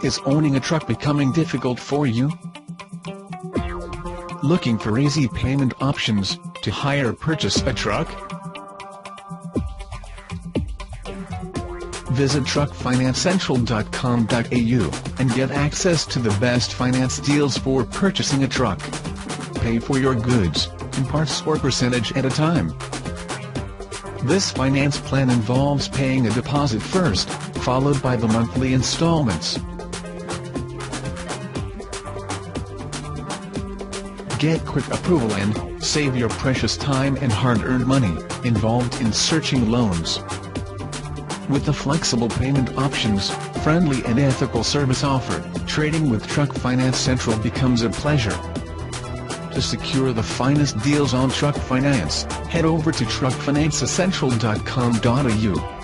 Is owning a truck becoming difficult for you? Looking for easy payment options to hire or purchase a truck? Visit truckfinancecentral.com.au and get access to the best finance deals for purchasing a truck. Pay for your goods in parts or percentage at a time. This finance plan involves paying a deposit first, followed by the monthly installments. Get quick approval and save your precious time and hard-earned money involved in searching loans. With the flexible payment options, friendly and ethical service offered, trading with Truck Finance Central becomes a pleasure. To secure the finest deals on truck finance, head over to truckfinancecentral.com.au.